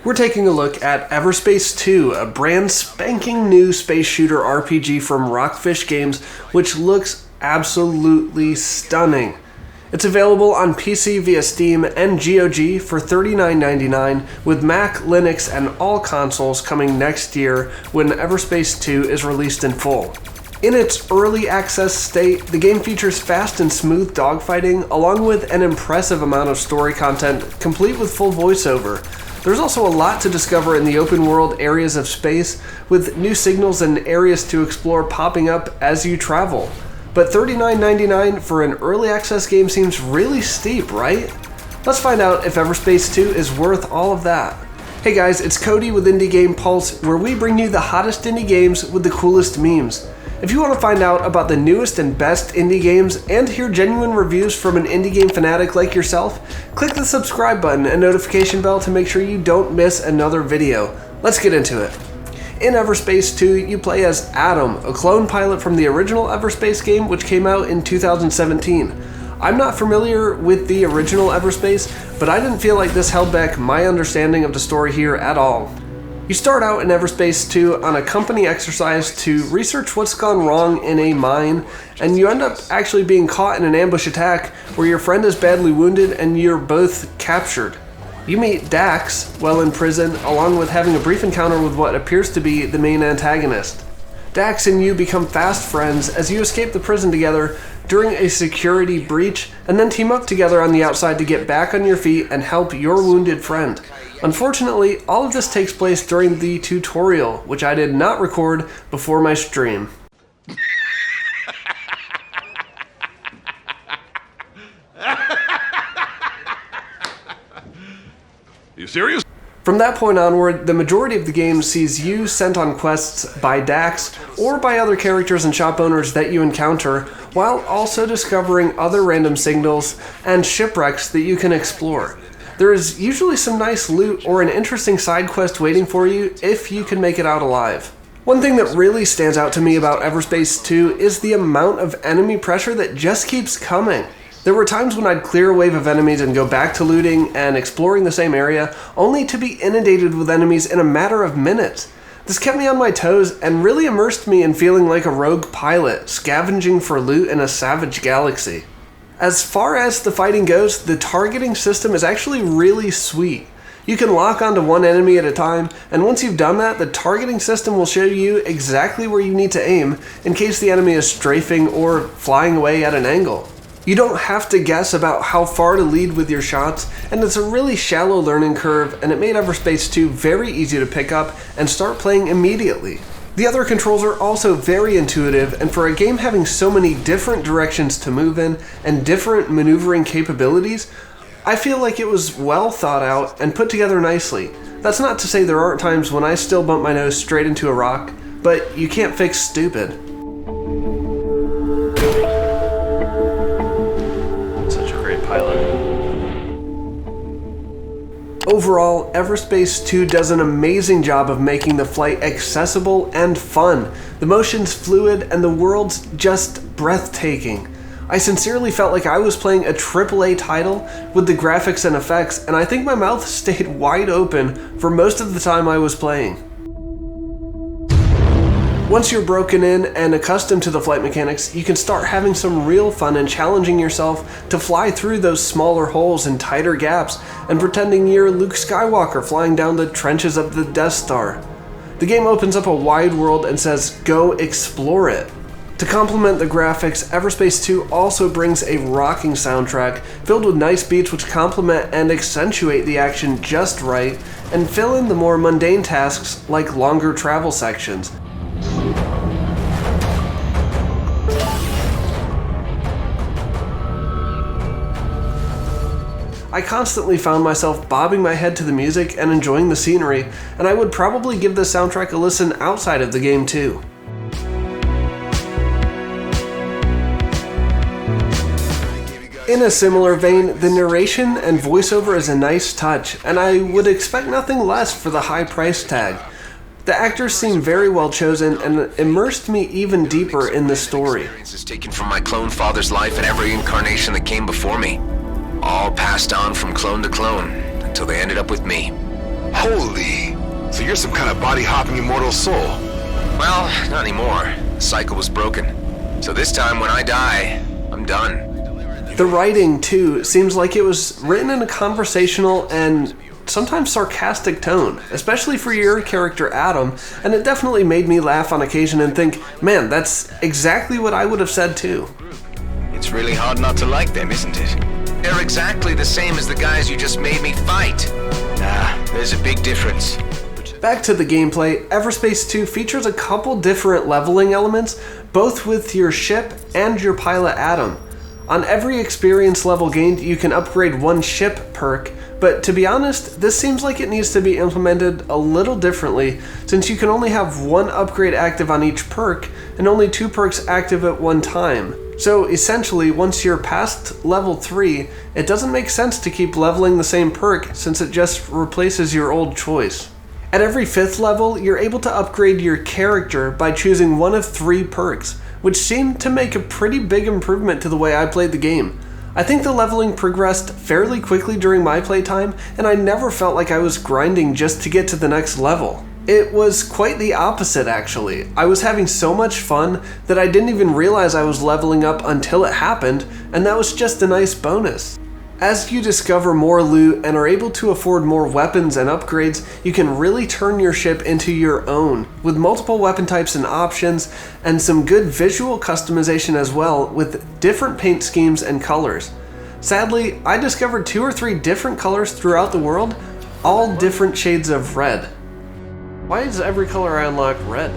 We're taking a look at Everspace 2, a brand spanking new space shooter RPG from Rockfish Games, which looks absolutely stunning. It's available on PC via Steam and GOG for $39.99, with Mac, Linux, and all consoles coming next year when Everspace 2 is released in full. In its early access state, the game features fast and smooth dogfighting, along with an impressive amount of story content, complete with full voiceover. There's also a lot to discover in the open world areas of space, with new signals and areas to explore popping up as you travel. But $39.99 for an early access game seems really steep, right? Let's find out if Everspace 2 is worth all of that. Hey guys, it's Cody with Indie Game Pulse, where we bring you the hottest indie games with the coolest memes. If you want to find out about the newest and best indie games and hear genuine reviews from an indie game fanatic like yourself, click the subscribe button and notification bell to make sure you don't miss another video. Let's get into it. In Everspace 2, you play as Adam, a clone pilot from the original Everspace game, which came out in 2017. I'm not familiar with the original Everspace, but I didn't feel like this held back my understanding of the story here at all. You start out in Everspace 2 on a company exercise to research what's gone wrong in a mine, and you end up actually being caught in an ambush attack where your friend is badly wounded and you're both captured. You meet Dax while in prison, along with having a brief encounter with what appears to be the main antagonist. Dax and you become fast friends as you escape the prison together during a security breach, and then team up together on the outside to get back on your feet and help your wounded friend. Unfortunately, all of this takes place during the tutorial, which I did not record before my stream. You serious? From that point onward, the majority of the game sees you sent on quests by Dax or by other characters and shop owners that you encounter, while also discovering other random signals and shipwrecks that you can explore. There is usually some nice loot or an interesting side quest waiting for you if you can make it out alive. One thing that really stands out to me about Everspace 2 is the amount of enemy pressure that just keeps coming. There were times when I'd clear a wave of enemies and go back to looting and exploring the same area, only to be inundated with enemies in a matter of minutes. This kept me on my toes and really immersed me in feeling like a rogue pilot, scavenging for loot in a savage galaxy. As far as the fighting goes, the targeting system is actually really sweet. You can lock onto one enemy at a time, and once you've done that, the targeting system will show you exactly where you need to aim in case the enemy is strafing or flying away at an angle. You don't have to guess about how far to lead with your shots, and it's a really shallow learning curve, and it made Everspace 2 very easy to pick up and start playing immediately. The other controls are also very intuitive, and for a game having so many different directions to move in and different maneuvering capabilities, I feel like it was well thought out and put together nicely. That's not to say there aren't times when I still bump my nose straight into a rock, but you can't fix stupid. Overall, Everspace 2 does an amazing job of making the flight accessible and fun. The motion's fluid and the world's just breathtaking. I sincerely felt like I was playing a AAA title with the graphics and effects, and I think my mouth stayed wide open for most of the time I was playing. Once you're broken in and accustomed to the flight mechanics, you can start having some real fun and challenging yourself to fly through those smaller holes and tighter gaps and pretending you're Luke Skywalker flying down the trenches of the Death Star. The game opens up a wide world and says, go explore it. To complement the graphics, Everspace 2 also brings a rocking soundtrack filled with nice beats which complement and accentuate the action just right and fill in the more mundane tasks like longer travel sections. I constantly found myself bobbing my head to the music and enjoying the scenery, and I would probably give the soundtrack a listen outside of the game too. In a similar vein, the narration and voiceover is a nice touch, and I would expect nothing less for the high price tag. The actors seem very well chosen and immersed me even deeper in the story. Experiences taken from my clone father's life and every incarnation that came before me. All passed on from clone to clone until they ended up with me. Holy You're some kind of body-hopping immortal soul. Well, not anymore. The cycle was broken. So this time when I die, I'm done. The writing, too, seems like it was written in a conversational and sometimes sarcastic tone, especially for your character Adam, and it definitely made me laugh on occasion and think, man, that's exactly what I would have said too. It's really hard not to like them, isn't it? They're exactly the same as the guys you just made me fight. Nah, there's a big difference. Back to the gameplay, Everspace 2 features a couple different leveling elements, both with your ship and your pilot Adam. On every experience level gained, you can upgrade one ship perk, but to be honest, this seems like it needs to be implemented a little differently, since you can only have one upgrade active on each perk, and only 2 perks active at one time. So essentially, once you're past level 3, it doesn't make sense to keep leveling the same perk, since it just replaces your old choice. At every 5th level, you're able to upgrade your character by choosing one of 3 perks, which seemed to make a pretty big improvement to the way I played the game. I think the leveling progressed fairly quickly during my playtime, and I never felt like I was grinding just to get to the next level. It was quite the opposite, actually. I was having so much fun that I didn't even realize I was leveling up until it happened, and that was just a nice bonus. As you discover more loot and are able to afford more weapons and upgrades, you can really turn your ship into your own, with multiple weapon types and options, and some good visual customization as well, with different paint schemes and colors. Sadly, I discovered 2 or 3 different colors throughout the world, all different shades of red. Why is every color I unlock red?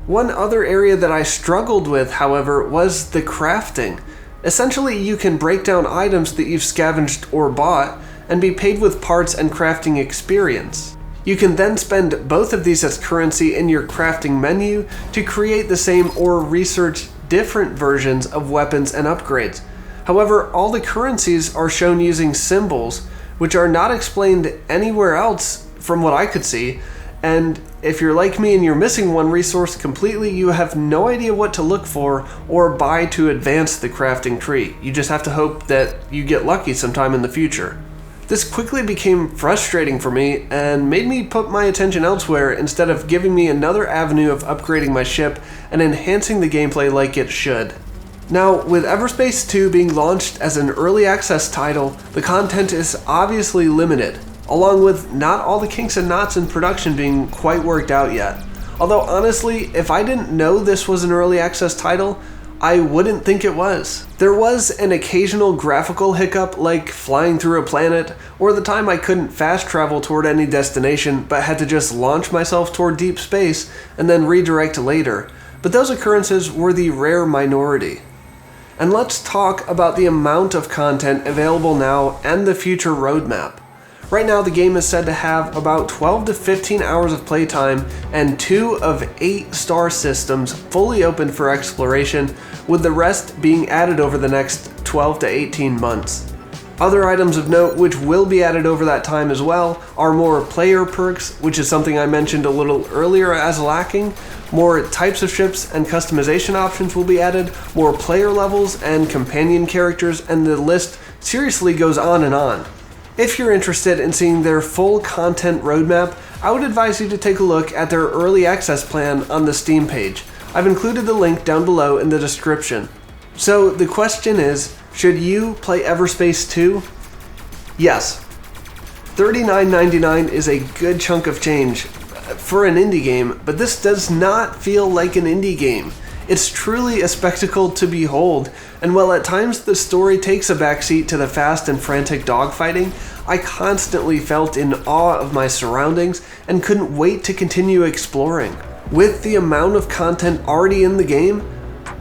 One other area that I struggled with, however, was the crafting. Essentially, you can break down items that you've scavenged or bought and be paid with parts and crafting experience. You can then spend both of these as currency in your crafting menu to create the same or research different versions of weapons and upgrades. However, all the currencies are shown using symbols, which are not explained anywhere else from what I could see, and if you're like me and you're missing one resource completely, you have no idea what to look for or buy to advance the crafting tree. You just have to hope that you get lucky sometime in the future. This quickly became frustrating for me and made me put my attention elsewhere instead of giving me another avenue of upgrading my ship and enhancing the gameplay like it should. Now, with Everspace 2 being launched as an early access title, the content is obviously limited, along with not all the kinks and knots in production being quite worked out yet. Although honestly, if I didn't know this was an early access title, I wouldn't think it was. There was an occasional graphical hiccup like flying through a planet, or the time I couldn't fast travel toward any destination but had to just launch myself toward deep space and then redirect later, but those occurrences were the rare minority. And let's talk about the amount of content available now and the future roadmap. Right now, the game is said to have about 12 to 15 hours of playtime and 2 of 8 star systems fully open for exploration, with the rest being added over the next 12 to 18 months. Other items of note which will be added over that time as well are more player perks, which is something I mentioned a little earlier as lacking, more types of ships and customization options will be added, more player levels and companion characters, and the list seriously goes on and on. If you're interested in seeing their full content roadmap, I would advise you to take a look at their early access plan on the Steam page. I've included the link down below in the description. So the question is, should you play Everspace 2? Yes. $39.99 is a good chunk of change for an indie game, but this does not feel like an indie game. It's truly a spectacle to behold, and while at times the story takes a backseat to the fast and frantic dogfighting, I constantly felt in awe of my surroundings and couldn't wait to continue exploring. With the amount of content already in the game,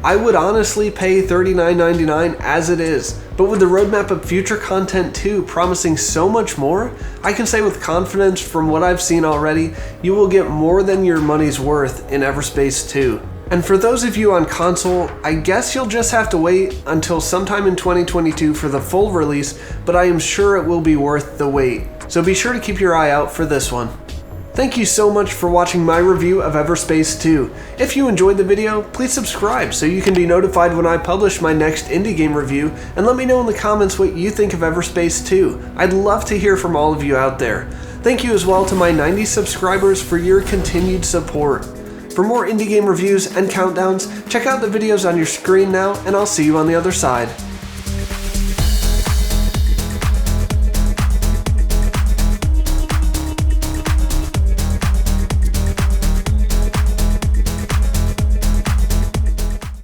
I would honestly pay $39.99 as it is, but with the roadmap of future content too promising so much more, I can say with confidence from what I've seen already, you will get more than your money's worth in Everspace 2. And for those of you on console, I guess you'll just have to wait until sometime in 2022 for the full release, but I am sure it will be worth the wait. So be sure to keep your eye out for this one. Thank you so much for watching my review of Everspace 2. If you enjoyed the video, please subscribe so you can be notified when I publish my next indie game review, and let me know in the comments what you think of Everspace 2. I'd love to hear from all of you out there. Thank you as well to my 90 subscribers for your continued support. For more indie game reviews and countdowns, check out the videos on your screen now, and I'll see you on the other side.